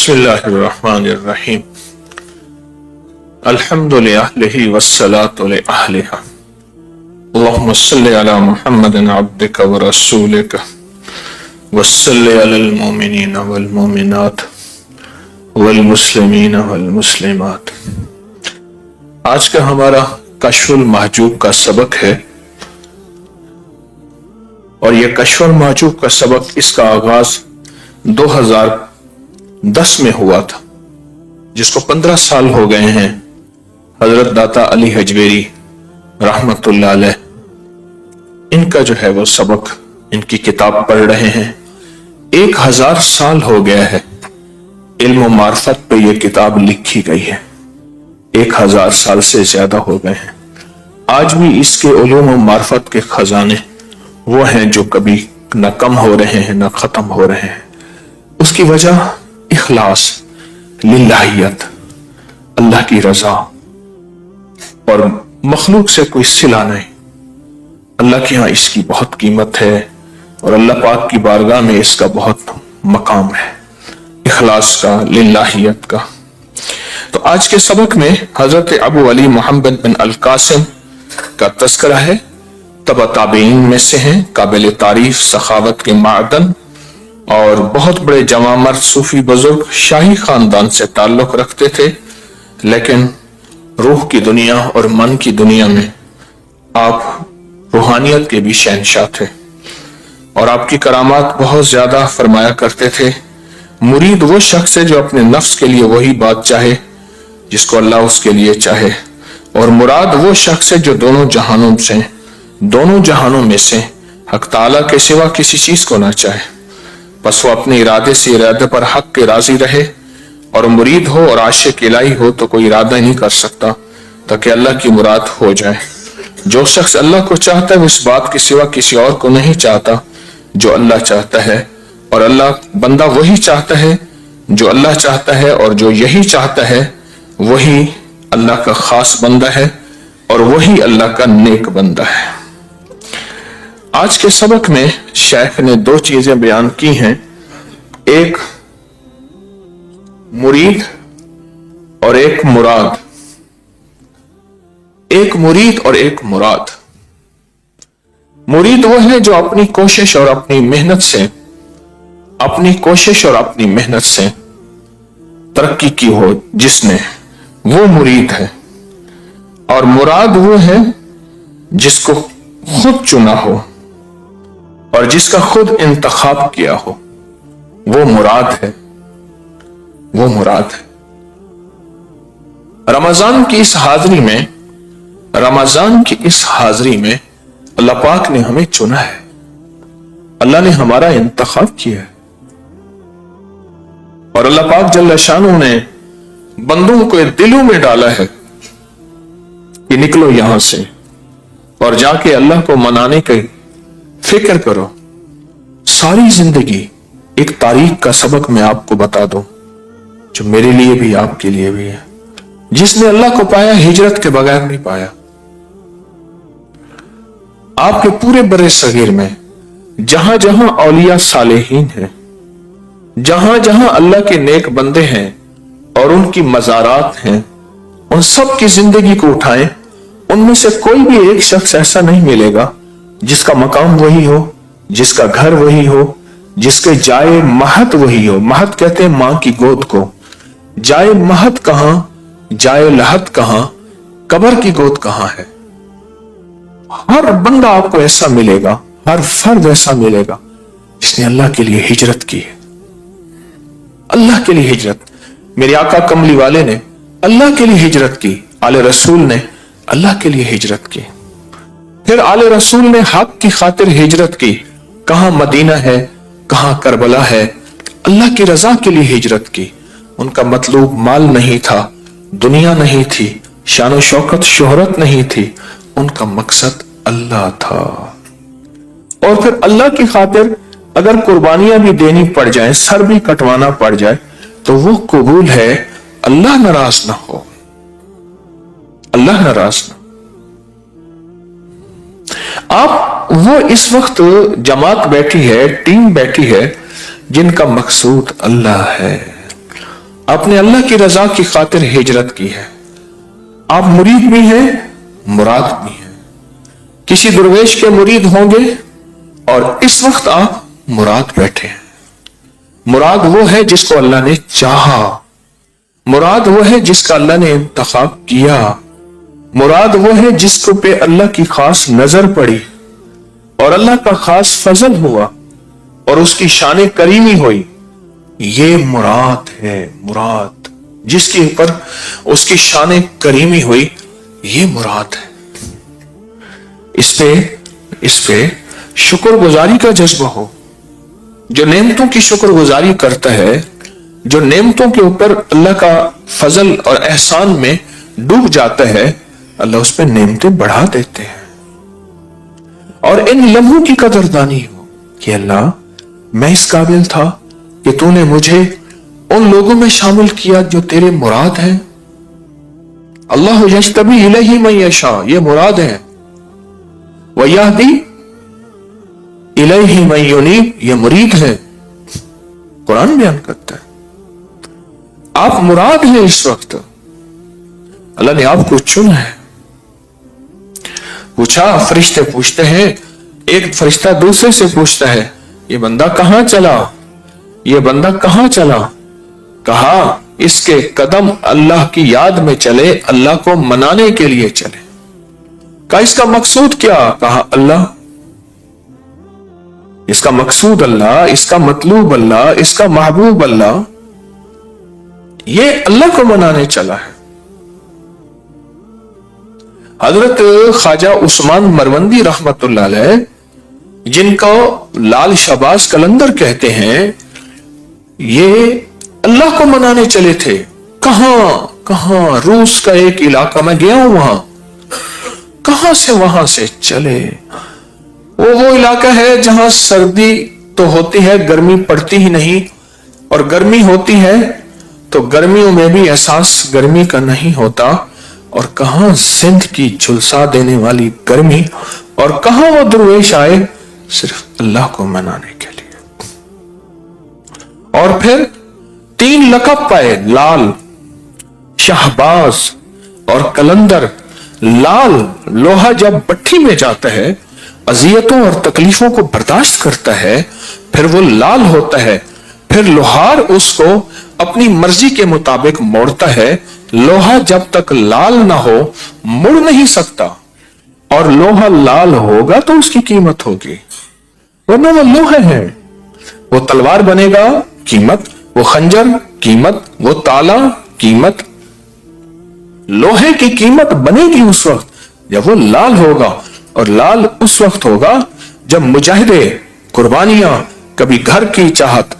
बिस्मिल्लाहिर्रहमानिर्रहीम। अल्हम्दुलिल्लाहि वस्सलातु लिअहलिहा। अल्लाहुम्मा सल्लि अला मुहम्मदिन अब्दिका व रसूलिका वस्सल्लि अलल मुमिनीना वल मुमिनात वल मुस्लिमीना वल मुस्लिमात। आज का हमारा कश्फुल महजूब का सबक है और यह कश्फुल महजूब का सबक, इसका आगाज 2010 में हुआ था, जिसको 15 साल हो गए हैं। हजरत दाता अली हजवेरी रहमतुल्लाह अलैह, इनका जो है वो सबक, इनकी किताब पढ़ रहे हैं। 1000 साल हो गया है इल्म मार्फत पे ये किताब लिखी गई है। 1000 साल से ज्यादा हो गए हैं। आज भी इसके उलूम मार्फत के खजाने वो हैं जो कभी न कम हो रहे हैं न खत्म हो रहे हैं। उसकी वजह इखलास, लिल्लाहियत, अल्लाह की रजा और मखलूक से कोई सिला नहीं। अल्लाह के यहाँ इसकी बहुत कीमत है और अल्लाह पाक की बारगाह में इसका बहुत मकाम है, इखलास का, लिल्लाहियत का। तो आज के सबक में हजरत अबू अली मोहम्मद बिन अल कासिम का तस्करा है। तबा ताबीन में से हैं, काबिल तारीफ, सखावत के मादन और बहुत बड़े जवामर सूफी बुजुर्ग, शाही खानदान से ताल्लुक रखते थे, लेकिन रूह की दुनिया और मन की दुनिया में आप रूहानियत के भी शहंशाह थे और आपकी करामात बहुत ज्यादा फरमाया करते थे। मुरीद वो शख्स है जो अपने नफ्स के लिए वही बात चाहे जिसको अल्लाह उसके लिए चाहे, और मुराद वो शख्स है जो दोनों जहानों में से हक ताला के सिवा किसी चीज को ना चाहे। बस वो अपने इरादे से इरादे पर हक के राजी रहे, और मुरीद हो और आशिक इलाही हो तो कोई इरादा नहीं कर सकता ताकि अल्लाह की मुराद हो जाए। जो शख्स अल्लाह को चाहता है वो इस बात के सिवा किसी और को नहीं चाहता जो अल्लाह चाहता है, और अल्लाह बंदा वही चाहता है जो अल्लाह चाहता है, और जो यही चाहता है वही अल्लाह का खास बंदा है और वही अल्लाह का नेक बंदा है। आज के सबक में शेख ने 2 चीजें बयान की हैं, एक मुरीद और एक मुराद। एक मुरीद और एक मुराद। मुरीद वो है जो अपनी कोशिश और अपनी मेहनत से तरक्की की हो जिसने, वो मुरीद है। और मुराद वो है जिसको खुद चुना हो और जिसका खुद इंतखाब किया हो, वो मुराद है। रमजान की इस हाजरी में अल्लाह पाक ने हमें चुना है, अल्लाह ने हमारा इंतखाब किया है, और अल्लाह पाक जल्ल शानू ने बंदों को दिलों में डाला है कि निकलो यहां से और जाके अल्लाह को मनाने की फिक्र करो। सारी जिंदगी एक तारीख का सबक मैं आपको बता दूं जो मेरे लिए भी आपके लिए भी है। जिसने अल्लाह को पाया हिजरत के बगैर नहीं पाया। आपके पूरे बरे सगीर में जहां जहां औलिया सालेहीन है, जहां जहां अल्लाह के नेक बंदे हैं और उनकी मज़ारात हैं, उन सब की जिंदगी को उठाएं, उनमें से कोई भी एक शख्स ऐसा नहीं मिलेगा जिसका मकाम वही हो, जिसका घर वही हो, जिसके जाए महत वही हो। महत कहते हैं मां की गोद को। जाए महत कहां, जाए लहत कहां, कब्र की गोद कहां है। हर बंदा आपको ऐसा मिलेगा, हर फर्द ऐसा मिलेगा जिसने अल्लाह के लिए हिजरत की है। अल्लाह के लिए हिजरत। मेरे आका कमली वाले ने अल्लाह के लिए हिजरत की, आले रसूल ने अल्लाह के लिए हिजरत की, फिर आले रसूल ने हक की खातिर हिजरत की। कहां मदीना है, कहां करबला है, अल्लाह की रजा के लिए हिजरत की। उनका मतलूब माल नहीं था, दुनिया नहीं थी, शान शौकत शोहरत नहीं थी, उनका मकसद अल्लाह था। और फिर अल्लाह की खातिर अगर कुर्बानियां भी देनी पड़ जाए, सर भी कटवाना पड़ जाए, तो वो कबूल है। अल्लाह नाराज ना हो, अल्लाह नाराज ना। आप वो इस वक्त जमात बैठी है, टीम बैठी है जिनका मकसूद अल्लाह है, आपने अल्लाह की रजा की खातिर हिजरत की है, आप मुरीद भी हैं, मुराद भी हैं। किसी दुर्वेश के मुरीद होंगे और इस वक्त आप मुराद बैठे हैं। मुराद वो है जिसको अल्लाह ने चाहा, मुराद वो है जिसका अल्लाह ने इंतखाब किया, मुराद वो है जिसको पे अल्लाह की खास नजर पड़ी और अल्लाह का खास फजल हुआ और उसकी शान करीमी हुई। ये मुराद है, मुराद जिसके ऊपर उसकी शान करीमी हुई, ये मुराद है। इस पे शुक्रगुजारी का जज्बा हो। जो नेमतों की शुक्रगुजारी करता है, जो नेमतों के ऊपर अल्लाह का फजल और एहसान में डूब जाता है, अल्लाह उस पर नेमतें बढ़ा देते हैं। और इन लम्हों की कदरदानी हो कि अल्लाह, मैं इस काबिल था कि तूने मुझे उन लोगों में शामिल किया जो तेरे मुराद हैं। अल्लाह यज्तबी इलैहि मन यशा, ये मुराद है। व यहदी इलैहि मन युनीब, ये मुरीद है। कुरान बयान करता है आप मुराद हैं। इस वक्त अल्लाह ने आपको चुना है। पूछा, फरिश्ते पूछते हैं, एक फरिश्ता दूसरे से पूछता है, ये बंदा कहां चला, ये बंदा कहां चला? कहा, इसके कदम अल्लाह की याद में चले, अल्लाह को मनाने के लिए चले। कहा, इसका मकसूद क्या? कहा, अल्लाह। इसका मकसूद अल्लाह, इसका मतलूब अल्लाह, इसका महबूब अल्लाह, ये अल्लाह को मनाने चला है। हजरत ख्वाजा उस्मान मरवंदी रहमतुल्लाह अलैह, जिनको लाल शहबाज कलंदर कहते हैं, ये अल्लाह को मनाने चले थे। कहां? रूस का एक इलाका में गया हूं, वहां। कहां से? वहां से चले। वो इलाका है जहां सर्दी तो होती है, गर्मी पड़ती ही नहीं, और गर्मी होती है तो गर्मियों में भी एहसास गर्मी का नहीं होता। और कहां सिंध की झुलसा देने वाली गर्मी, और कहां वो दुर्वेश आए सिर्फ अल्लाह को मनाने के लिए। और फिर 3 लक़ब पाए, लाल, शहबाज और कलंदर। लाल, लोहा जब भट्ठी में जाता है, अजियतों और तकलीफों को बर्दाश्त करता है, फिर वो लाल होता है। फिर लोहार उसको अपनी मर्जी के मुताबिक मोड़ता है। लोहा जब तक लाल ना हो मुड़ नहीं सकता, और लोहा लाल होगा तो उसकी कीमत होगी, वरना वो लोहा है। वो तलवार बनेगा, कीमत। वो खंजर, कीमत। वो ताला, कीमत। लोहे की कीमत बनेगी उस वक्त जब वो लाल होगा, और लाल उस वक्त होगा जब मुजाहिदे, कुर्बानियां, कभी घर की चाहत,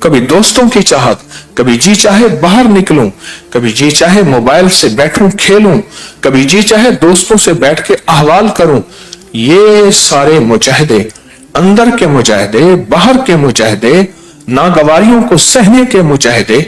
कभी दोस्तों की चाहत, कभी जी चाहे बाहर निकलूं, कभी जी चाहे मोबाइल से बैठूं खेलूं, कभी जी चाहे दोस्तों से बैठ के अहवाल करूं। ये सारे मुजाहिदे, अंदर के मुजाहिदे, बाहर के मुजाहिदे, नागवारियों को सहने के मुजाहिदे,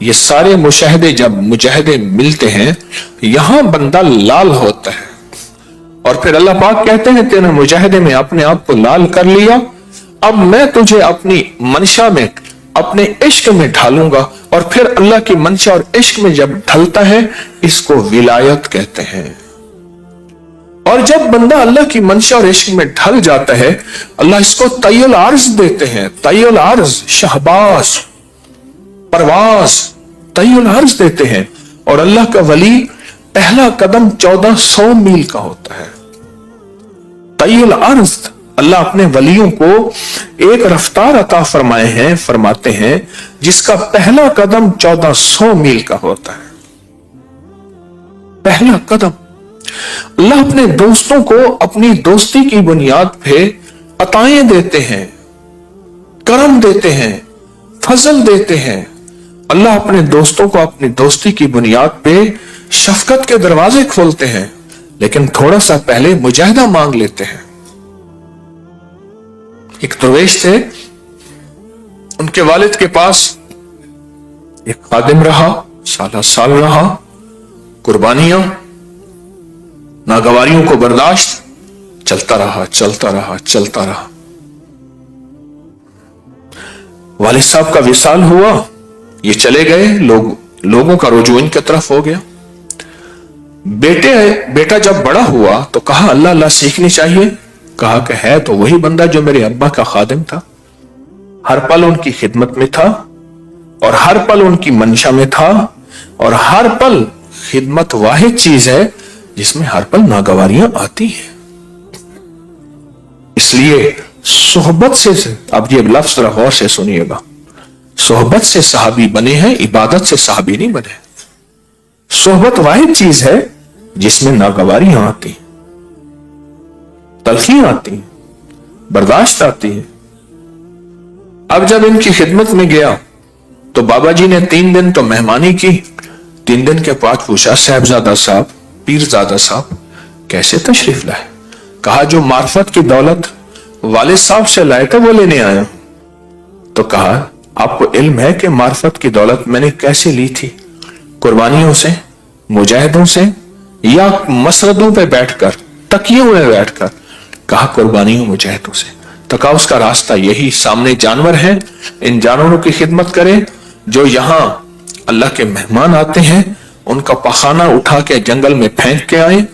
ये सारे मुशाहिदे जब मुजाहिदे मिलते हैं, यहां बंदा लाल होता है। और फिर अल्लाह पाक कहते हैं, तेरे मुजाहिदे में अपने आप को लाल कर लिया, अब मैं तुझे अपनी मंशा में, अपने इश्क में ढालूंगा। और फिर अल्लाह की मंशा और इश्क में जब ढलता है, इसको विलायत कहते हैं। और जब बंदा अल्लाह की मंशा और इश्क में ढल जाता है, अल्लाह इसको तय्युल अर्ज देते हैं। तय्युल अर्ज, शहबाज, परवाज, तय्युल अर्ज देते हैं। और अल्लाह का वली पहला कदम 1400 मील का होता है। तय्युल अर्ज, अल्लाह अपने वलियों को एक रफ्तार अता फरमाए हैं, फरमाते हैं, जिसका पहला कदम 1400 मील का होता है। पहला कदम। अल्लाह अपने दोस्तों को अपनी दोस्ती की बुनियाद पे अताएं देते हैं, करम देते हैं, फजल देते हैं। अल्लाह अपने दोस्तों को अपनी दोस्ती की बुनियाद पे शफकत के दरवाजे खोलते हैं, लेकिन थोड़ा सा पहले मुजाहिदा मांग लेते हैं। एक दरवेश थे, उनके वालिद के पास एक खादिम रहा, साल रहा, कुर्बानियां, नागवारियों को बर्दाश्त, चलता रहा। वालिद साहब का विसाल हुआ, یہ چلے گئے، لوگوں کا رجوع ان کی طرف ہو گیا۔ بیٹا جب بڑا ہوا تو کہا اللہ اللہ سیکھنی چاہیے، کہا کہ ہے تو وہی بندہ جو میرے ابا کا خادم تھا، ہر پل ان کی خدمت میں تھا اور ہر پل ان کی منشا میں تھا، اور ہر پل خدمت واحد چیز ہے جس میں ہر پل ناگواریاں آتی ہیں۔ اس لیے صحبت سے، اب یہ لفظ ذرا غور سے سنیے گا، صحبت سے صحابی بنے ہیں، عبادت سے صحابی نہیں بنے۔ صحبت واحد چیز ہے جس میں ناگواریاں آتی ہیں، تلخیاں آتی ہیں، برداشت آتی ہے۔ اب جب ان کی خدمت میں گیا تو بابا جی نے 3 دن تو مہمانی کی، 3 دن کے بعد پوچھا صاحبزادہ صاحب، پیرزادہ صاحب کیسے تشریف لائے؟ کہا جو معرفت کی دولت والد صاحب سے لائے تھے وہ لینے آیا۔ تو کہا آپ کو علم ہے کہ معرفت کی دولت میں نے کیسے لی تھی؟ قربانیوں سے، مجاہدوں سے، یا مسندوں پہ بیٹھ کر، تکیوں میں بیٹھ کر؟ کہا قربانیوں مجاہدوں سے۔ تو کہا اس کا راستہ یہی، سامنے جانور ہیں، ان جانوروں کی خدمت کریں، جو یہاں اللہ کے مہمان آتے ہیں ان کا پخانہ اٹھا کے جنگل میں پھینک کے آئیں،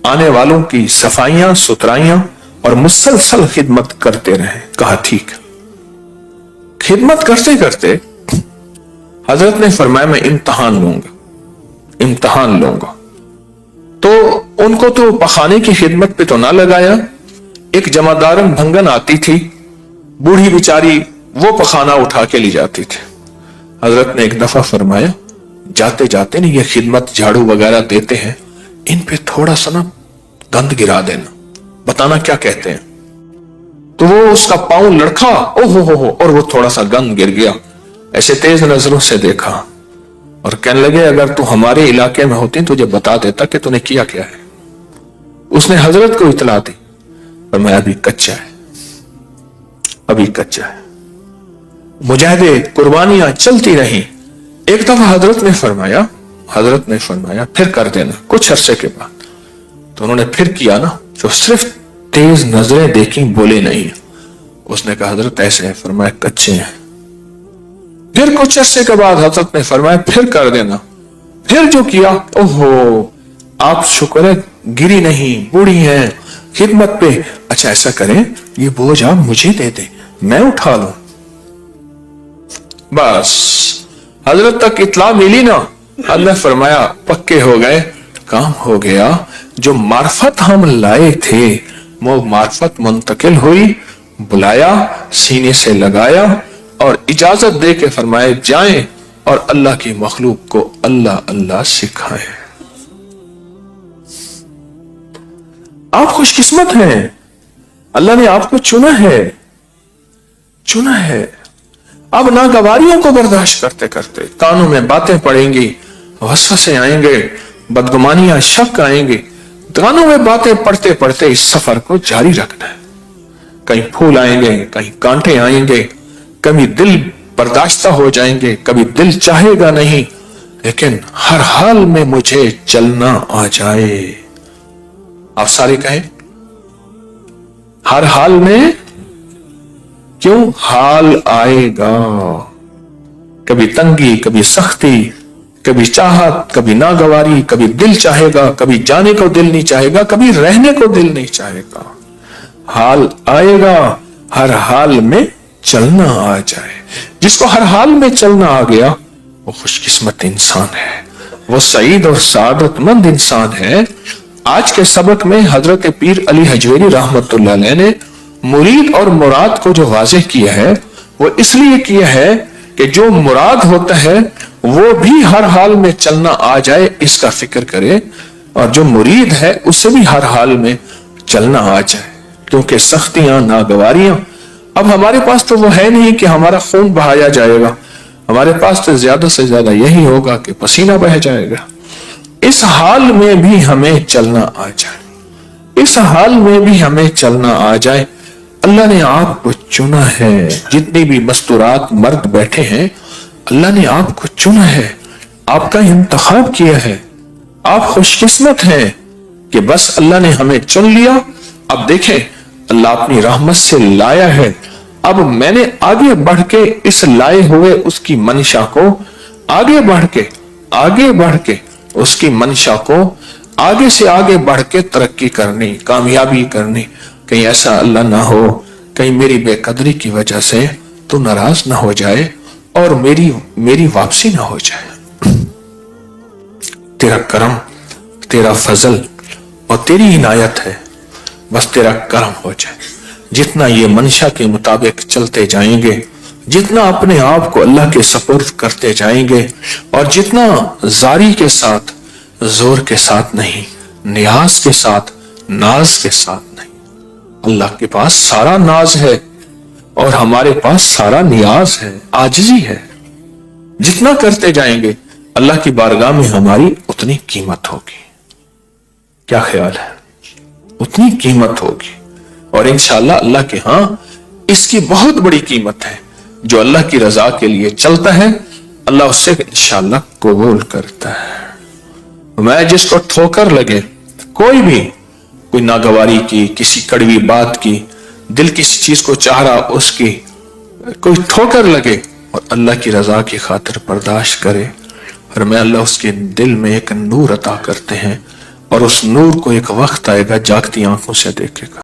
آنے والوں کی صفائیاں ستھرائیاں اور مسلسل خدمت کرتے رہیں۔ کہا ٹھیک۔ خدمت کرتے کرتے حضرت نے فرمایا میں امتحان لوں گا۔ تو ان کو تو پخانے کی خدمت پہ تو نہ لگایا، ایک جمعدارن بھنگن آتی تھی، بوڑھی بیچاری، وہ پخانہ اٹھا کے لی جاتی تھی۔ حضرت نے ایک دفعہ فرمایا جاتے جاتے نا یہ خدمت جھاڑو وغیرہ دیتے ہیں، ان پہ تھوڑا سا نا گند گرا دینا، بتانا کیا کہتے ہیں۔ تو وہ اس کا پاؤں لڑکھا، اور وہ تھوڑا سا گند گر گیا۔ ایسے تیز نظروں سے دیکھا اور کہنے لگے اگر تو ہمارے علاقے میں ہوتی تجھے بتا دیتا کہ تو نے کیا کیا ہے۔ اس نے حضرت کو اطلاع دی، اور میں ابھی کچا ہے۔ مجاہدے قربانیاں چلتی رہیں۔ ایک دفعہ حضرت نے فرمایا پھر کر دینا، کچھ عرصے کے بعد۔ تو انہوں نے پھر کیا نا، جو صرف تیز نظریں دیکھیں، بولے نہیں۔ اس نے کہا حضرت ایسے ہے، فرمایا کچے ہیں۔ پھر کچھ عرصے کے بعد حضرت نے فرمایا پھر کر دینا، پھر جو کیا، آپ شکر ہے گری نہیں، بوڑھی ہیں، خدمت پہ۔ اچھا ایسا کریں یہ بوجھ آپ مجھے دے دیں، میں اٹھا لوں۔ بس حضرت تک اطلاع ملی نا، اللہ فرمایا پکے ہو گئے، کام ہو گیا۔ جو معرفت ہم لائے تھے وہ معرفت منتقل ہوئی، بلایا، سینے سے لگایا اور اجازت دے کے فرمائے جائیں اور اللہ کی مخلوق کو اللہ اللہ سکھائیں۔ آپ خوش قسمت ہیں، اللہ نے آپ کو چنا ہے۔ اب ناگواریوں کو برداشت کرتے کرتے کانوں میں باتیں پڑیں گی، وسوسے آئیں گے، بدگمانیاں، شک آئیں گے، کانوں میں باتیں پڑھتے پڑھتے اس سفر کو جاری رکھنا ہے۔ کہیں پھول آئیں گے، کہیں کانٹے آئیں گے، کبھی دل برداشتہ ہو جائیں گے، کبھی دل چاہے گا نہیں، لیکن ہر حال میں مجھے چلنا آ جائے۔ آپ سارے کہیں ہر حال میں، کیوں؟ حال آئے گا، کبھی تنگی، کبھی سختی، کبھی چاہت، کبھی ناگواری، کبھی دل چاہے گا، کبھی جانے کو دل نہیں چاہے گا، کبھی رہنے کو دل نہیں چاہے گا۔ حال آئے گا، ہر حال میں چلنا آ جائے۔ جس کو ہر حال میں چلنا آ گیا وہ خوش قسمت انسان ہے، وہ سعید اور سعادت مند انسان ہے۔ آج کے سبق میں حضرت پیر علی حجویری رحمت اللہ علیہ نے مرید اور مراد کو جو واضح کیا ہے وہ اس لیے کیا ہے کہ جو مراد ہوتا ہے وہ بھی ہر حال میں چلنا آ جائے، اس کا فکر کرے، اور جو مرید ہے اس سے بھی ہر حال میں چلنا آ جائے، کیونکہ سختیاں، ناگواریاں اب ہمارے پاس تو وہ ہے نہیں کہ ہمارا خون بہایا جائے گا، ہمارے پاس تو زیادہ سے زیادہ یہی ہوگا کہ پسینہ بہہ جائے گا۔ اس حال میں بھی ہمیں چلنا آ جائے، اس حال میں بھی ہمیں چلنا آ جائے۔ اللہ نے آپ کو چنا ہے، جتنی بھی مستورات مرد بیٹھے ہیں اللہ نے آپ کو چنا ہے، آپ کا انتخاب کیا ہے۔ آپ خوش قسمت ہیں کہ بس اللہ نے ہمیں چن لیا۔ اب دیکھیں اللہ اپنی رحمت سے لایا ہے، اب میں نے آگے بڑھ کے اس لائے ہوئے اس کی منشا کو आगे बढ़ के उसकी मंशा को आगे से आगे बढ़ के तरक्की करनी, कामयाबी करनी। कहीं ऐसा अल्लाह ना हो, कहीं मेरी बेकदरी की वजह से तू नाराज ना हो जाए और मेरी वापसी ना हो जाए। तेरा करम, तेरा फजल और तेरी इनायत है, बस तेरा करम हो जाए। जितना ये मंशा के मुताबिक चलते जाएंगे, जितना अपने आप को अल्लाह के सपुर्द करते जाएंगे और जितना जारी के साथ, जोर के साथ नहीं, नियाज के साथ, नाज के साथ नहीं। अल्लाह के पास सारा नाज है और हमारे पास सारा नियाज है, आजिजी है। जितना करते जाएंगे अल्लाह की बारगाह में हमारी उतनी कीमत होगी। क्या ख्याल है? उतनी कीमत होगी और इंशाअल्लाह अल्लाह के हां इसकी बहुत बड़ी कीमत है। जो अल्लाह की रजा के लिए चलता है अल्लाह उससे इंशाअल्लाह कबूल करता है। मैं जिसको ठोकर लगे, कोई नागवारी की, किसी कड़वी बात की, दिल किसी चीज को चाह रहा उसकी कोई ठोकर लगे और अल्लाह की रजा की खातिर बर्दाश्त करे, और मैं अल्लाह उसके दिल में एक नूर अता करते हैं और उस नूर को एक वक्त आएगा जागती आंखों से देखेगा।